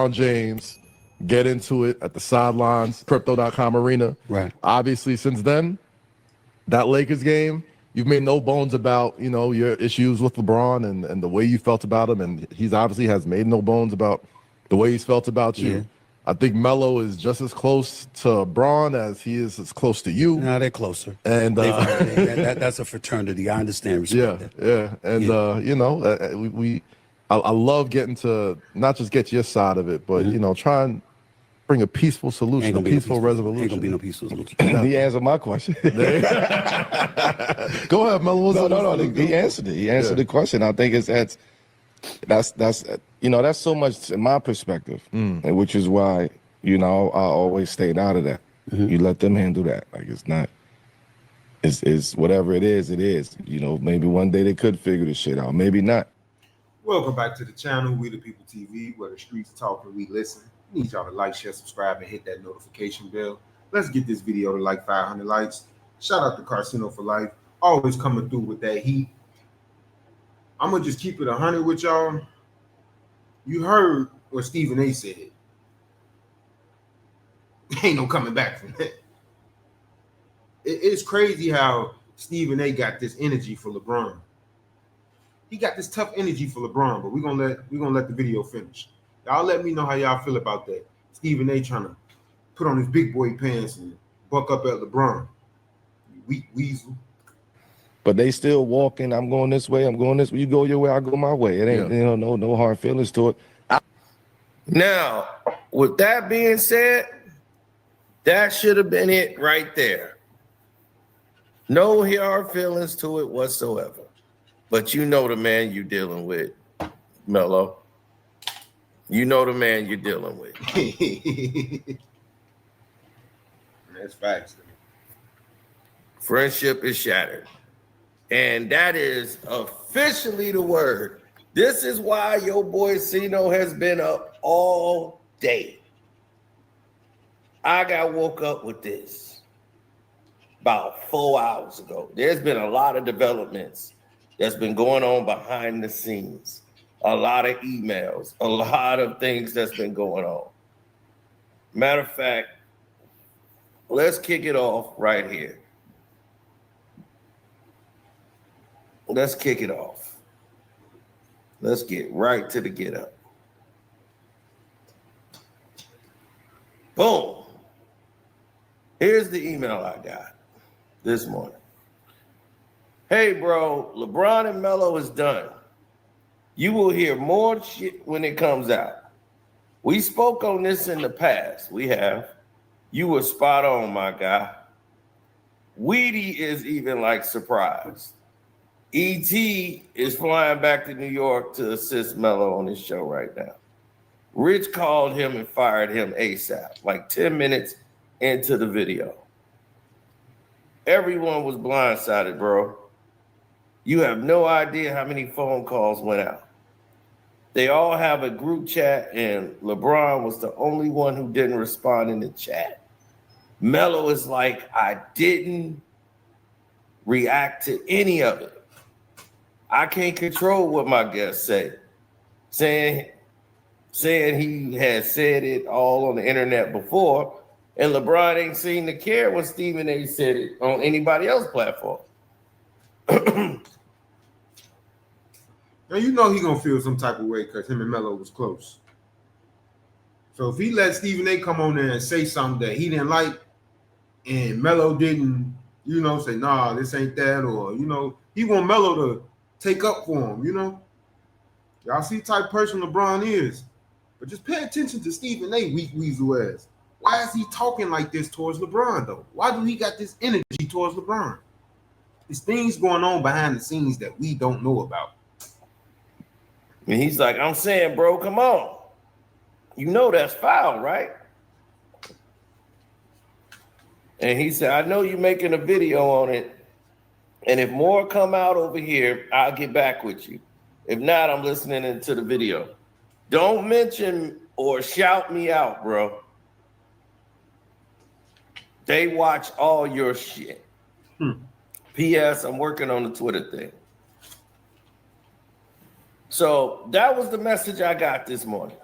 LeBron James get into it at the sidelines, Crypto.com arena. Right. Obviously, since then, that Lakers game, you've made no bones about, you know, your issues with LeBron and the way you felt about him. And he's obviously has made no bones about the way he's felt about you. Yeah. I think Melo is just as close to Braun as he is as close to you. No, they're closer. And that's a fraternity. I understand. Respect that. Yeah. And you know, I love getting to not just get your side of it, but you know, try and bring a peaceful solution, a peaceful resolution. Ain't gonna be no peaceful solution. He answered my question. Go ahead, Melo. No. He answered it. He answered the question. I think that's you know, that's so much in my perspective, and which is why, you know, I always stayed out of that. You let them handle that. Like it's whatever it is, it is. You know, maybe one day they could figure this shit out. Maybe not. Welcome back to the channel, We the People TV, where the streets talk and we listen. We need y'all to like, share, subscribe, and hit that notification bell. Let's get this video to like 500 likes. Shout out to Carcino for Life. Always coming through with that heat. I'm going to just keep it 100 with y'all. You heard what Stephen A said. Ain't no coming back from that. It's crazy how Stephen A got this energy for LeBron. He got this tough energy for LeBron, but we're gonna let the video finish. Y'all let me know how y'all feel about that. Stephen A trying to put on his big boy pants and buck up at LeBron. You weak weasel. But they still walking. I'm going this way. I'm going this way. You go your way. I go my way. It ain't you know no hard feelings to it. Now, with that being said, that should have been it right there. No hard feelings to it whatsoever. But you know the man you're dealing with, Melo. You know the man you're dealing with. That's facts. Friendship is shattered. And that is officially the word. This is why your boy Cino has been up all day. I got woke up with this about 4 hours ago. There's been a lot of developments that's been going on behind the scenes. A lot of emails, a lot of things that's been going on. Matter of fact, let's kick it off right here. Let's kick it off. Let's get right to the get up. Boom. Here's the email I got this morning. Hey, bro, LeBron and Melo is done. You will hear more shit when it comes out. We spoke on this in the past. We have. You were spot on, my guy. Weedy is even like surprised. E.T. is flying back to New York to assist Melo on his show right now. Rich called him and fired him ASAP, like 10 minutes into the video. Everyone was blindsided, bro. You have no idea how many phone calls went out. They all have a group chat, and LeBron was the only one who didn't respond in the chat. Melo is like, I didn't react to any of it. I can't control what my guests say. Saying he has said it all on the internet before, and LeBron ain't seemed to care when Stephen A said it on anybody else's platform. Now you know he gonna feel some type of way because him and Melo was close. So if he let Stephen A come on there and say something that he didn't like, and Melo didn't, you know, say, nah, this ain't that, or, you know, he want Melo to take up for him, you know. Y'all see the type of person LeBron is. But just pay attention to Stephen A, weak weasel ass. Why is he talking like this towards LeBron, though? Why do he got this energy towards LeBron? There's things going on behind the scenes that we don't know about. And he's like, I'm saying, bro, come on. You know that's foul, right? And he said, I know you're making a video on it. And if more come out over here, I'll get back with you. If not, I'm listening into the video. Don't mention or shout me out, bro. They watch all your shit. P.S. I'm working on the Twitter thing. So that was the message I got this morning.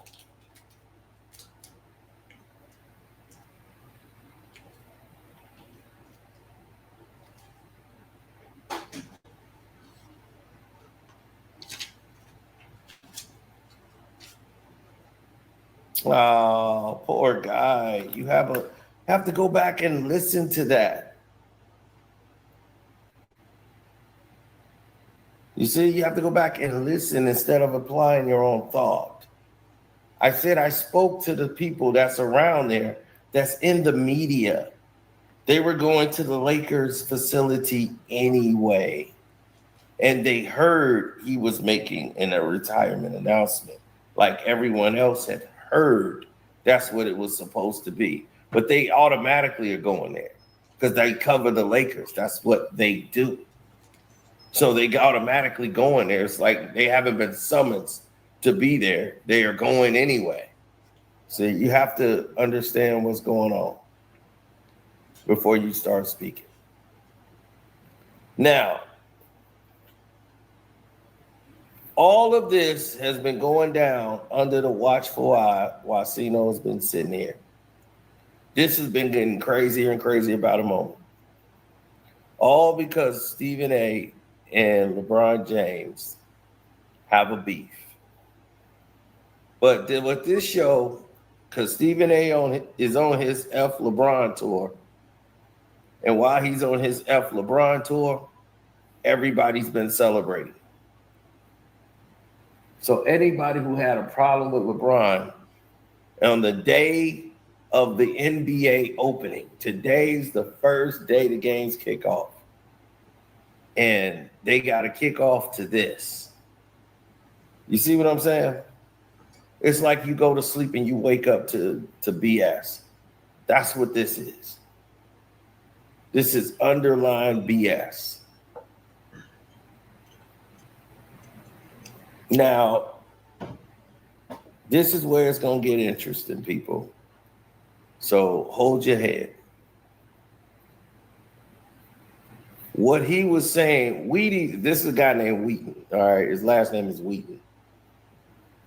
Oh, poor guy. You have to go back and listen to that. You see, you have to go back and listen instead of applying your own thought. I said I spoke to the people that's around there, that's in the media. They were going to the Lakers facility anyway. And they heard he was making a retirement announcement. Like everyone else had heard that's what it was supposed to be. But they automatically are going there because they cover the Lakers. That's what they do. So they automatically going there. It's like they haven't been summoned to be there. They are going anyway. So you have to understand what's going on before you start speaking. Now, all of this has been going down under the watchful eye while Cino has been sitting here. This has been getting crazier and crazier about a moment. All because Stephen A. and LeBron James have a beef. But with this show, because Stephen A. is on his F LeBron tour, and while he's on his F LeBron tour, everybody's been celebrating. So anybody who had a problem with LeBron on the day of the NBA opening, today's the first day the games kick off. And they got to kick off to this. You see what I'm saying? It's like you go to sleep and you wake up to BS. That's what this is. This is underlying BS. Now, this is where it's going to get interesting, people. So hold your head. What he was saying, Wheaty, this is a guy named Wheaton. All right, his last name is Wheaton.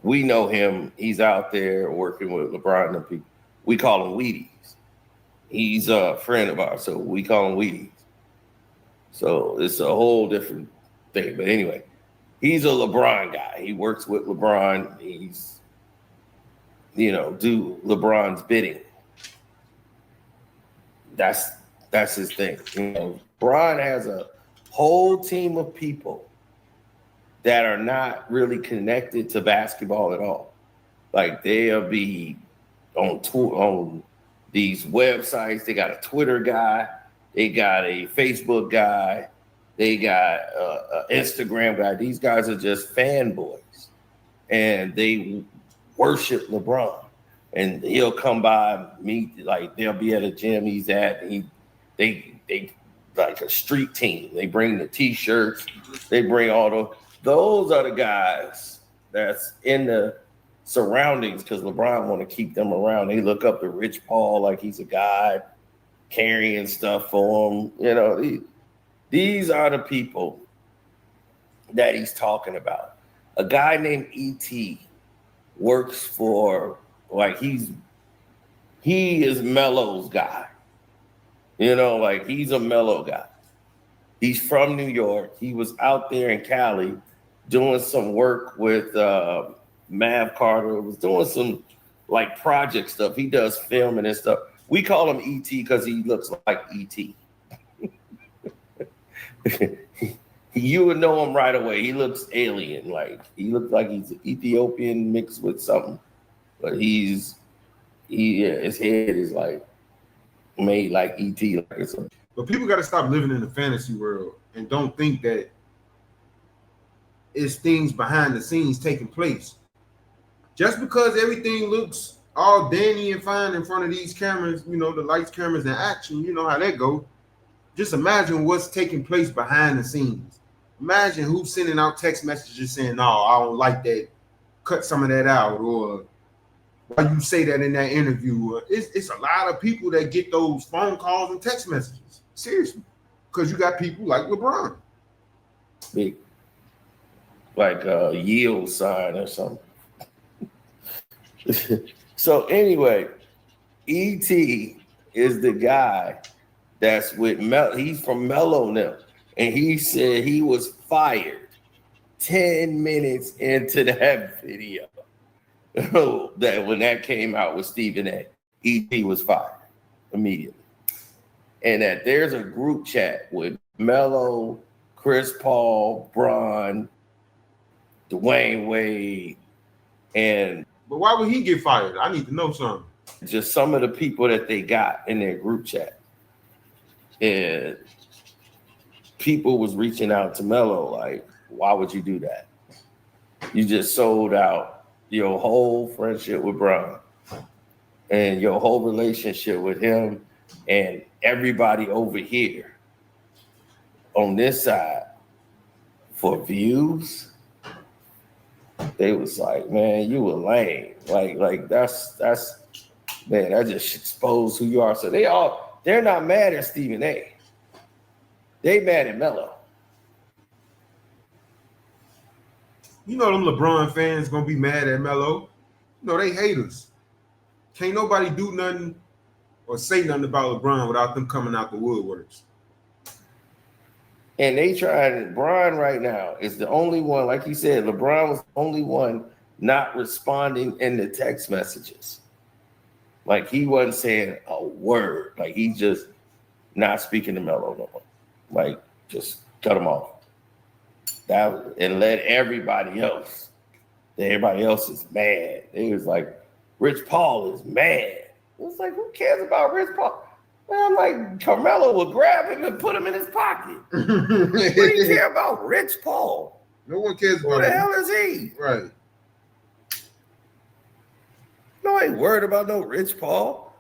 We know him. He's out there working with LeBron and people. We call him Wheaties. He's a friend of ours, so we call him Wheaties. So it's a whole different thing. But anyway, he's a LeBron guy. He works with LeBron. He's, do LeBron's bidding. That's his thing. LeBron has a whole team of people that are not really connected to basketball at all. Like they'll be on tour on these websites. They got a Twitter guy. They got a Facebook guy. They got an Instagram guy. These guys are just fanboys, and they worship LeBron. And he'll come by, meet, like they'll be at a gym he's at. They like a street team. They bring the T-shirts. They bring those are the guys that's in the surroundings because LeBron want to keep them around. They look up to Rich Paul like he's a guy carrying stuff for him. These are the people that he's talking about. A guy named E.T. works for, he is Melo's guy. He's a Melo guy. He's from New York. He was out there in Cali doing some work with Mav Carter. Was doing some project stuff. He does filming and stuff. We call him E.T. because he looks like E.T. You would know him right away. He looks alien. He looks like he's Ethiopian mixed with something. But his head is made like E.T. But people got to stop living in the fantasy world and don't think that it's things behind the scenes taking place. Just because everything looks all dandy and fine in front of these cameras, the lights, cameras, and action, you know how that go. Just imagine what's taking place behind the scenes. Imagine who's sending out text messages saying, "No, I don't like that. Cut some of that out," or why you say that in that interview. It's a lot of people that get those phone calls and text messages. Seriously. Because you got people like LeBron. Big. Like a yield sign or something. So anyway, E.T. is the guy that's with Melo. He's from Melo now. And he said he was fired 10 minutes into that video. that when that came out with Stephen A, E.T. was fired immediately. And that there's a group chat with Melo, Chris Paul, Bron, Dwayne Wade, and But why would he get fired? I need to know something. just some of the people that they got in their group chat. And people was reaching out to Melo like, why would you do that? You just sold out your whole friendship with Bron and your whole relationship with him and everybody over here on this side for views. They was like, man, you were lame. Like that's man, that just exposed who you are. So they're not mad at Stephen A. They mad at Melo. You know them LeBron fans gonna be mad at Melo. You know they haters. Can't nobody do nothing or say nothing about LeBron without them coming out the woodworks. And they trying, Bron right now is the only one, like he said, LeBron was the only one not responding in the text messages. Like he wasn't saying a word. Like he just not speaking to Melo no more. Like just cut him off. And let everybody else is mad. It was like, Rich Paul is mad. It's like, who cares about Rich Paul? Man, like Carmelo would grab him and put him in his pocket. What do you care about Rich Paul? No one cares Who about the him. hell is he? Right. No, I ain't worried about no Rich Paul.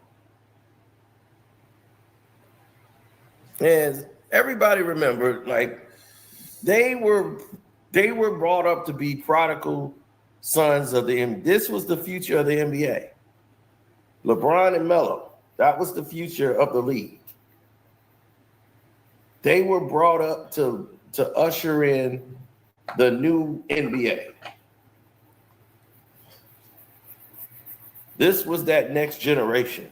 And everybody remember, like, they were brought up to be prodigal sons of the NBA. This was the future of the NBA. LeBron and Melo, that was the future of the league. They were brought up to usher in the new NBA. This was that next generation.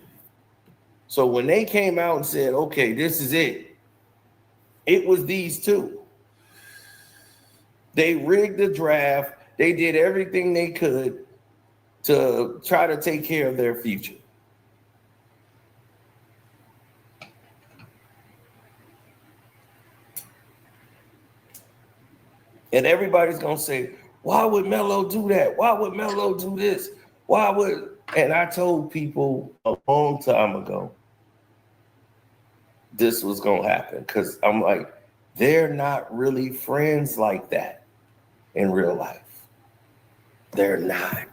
So when they came out and said, okay, this is it, it was these two. They rigged the draft. They did everything they could to try to take care of their future. And everybody's going to say, why would Melo do that? Why would Melo do this? Why would... And I told people a long time ago this was going to happen because I'm like, they're not really friends like that in real life. They're not.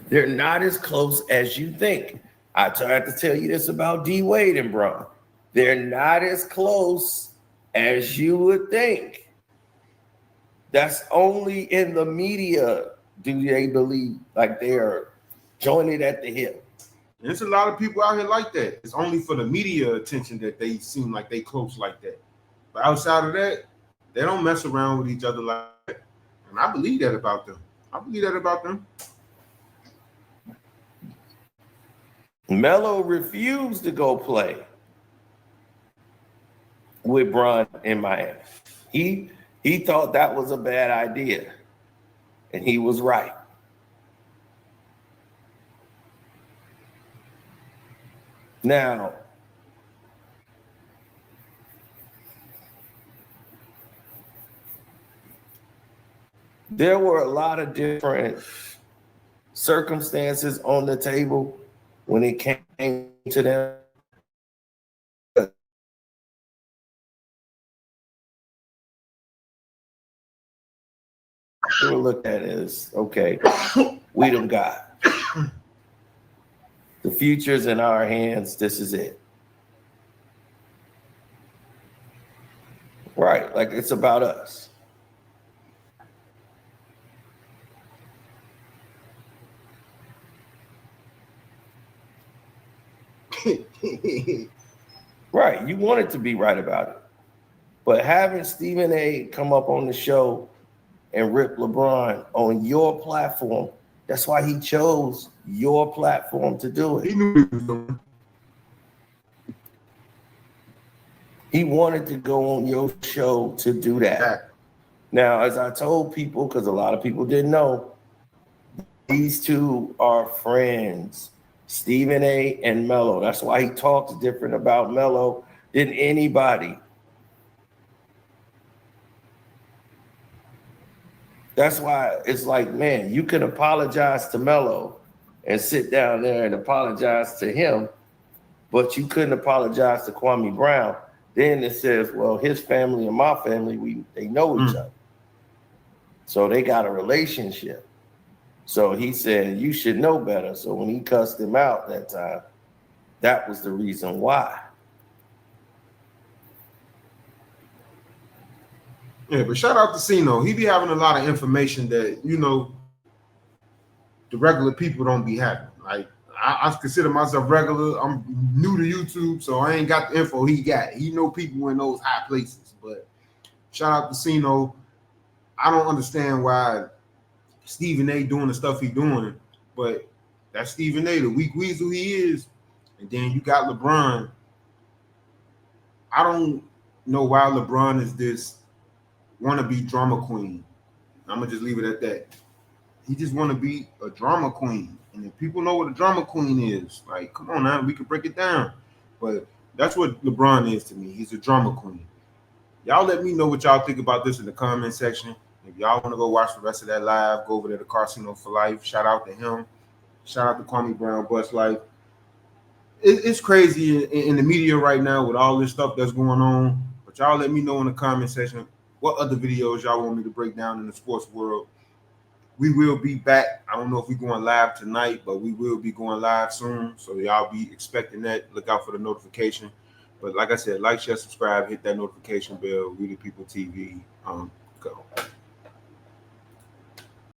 They're not as close as you think. I tried to tell you this about D Wade and Bron. They're not as close as you would think. That's only in the media do they believe like they are joining at the hip. There's a lot of people out here like that. It's only for the media attention that they seem like they close like that. But outside of that, they don't mess around with each other like that. And I believe that about them. Melo refused to go play with Bron in Miami. He thought that was a bad idea, and he was right. Now, there were a lot of different circumstances on the table when it came to them. We were looked at as, okay, we done got. The future's in our hands. This is it. Right, like it's about us. Right, you wanted to be right about it. But having Stephen A come up on the show and rip LeBron on your platform, that's why he chose your platform to do it. He knew what he was doing. He wanted to go on your show to do that. Now, as I told people, because a lot of people didn't know, These two are friends, Stephen A. and Melo. That's why he talks different about Melo than anybody. That's why it's like, man, you can apologize to Melo and sit down there and apologize to him, but you couldn't apologize to Kwame Brown. Then it says, well, his family and my family, they know each other. So they got a relationship. So he said, you should know better. So when he cussed him out that time, that was the reason why. Yeah, but shout out to Cino. He be having a lot of information that, you know, the regular people don't be having. Like, I consider myself regular. I'm new to YouTube, so I ain't got the info he got. He know people in those high places. But shout out to Cino. I don't understand why Stephen A. doing the stuff he doing, but that's Stephen A., the weak weasel he is. And then you got LeBron. I don't know why LeBron is this wannabe drama queen. I'm gonna just leave it at that. He just want to be a drama queen. And if people know what a drama queen is, like, come on now, we can break it down. But that's what LeBron is to me. He's a drama queen. Y'all let me know what y'all think about this in the comment section. If y'all want to go watch the rest of that live, go over there to Carcino for Life. Shout out to him. Shout out to Kwame Brown, Bust Life. It's crazy in the media right now with all this stuff that's going on. But y'all let me know in the comment section what other videos y'all want me to break down in the sports world. We will be back. I don't know if we're going live tonight, but we will be going live soon. So y'all be expecting that. Look out for the notification. But like I said, like, share, subscribe, hit that notification bell. We the People TV. Go.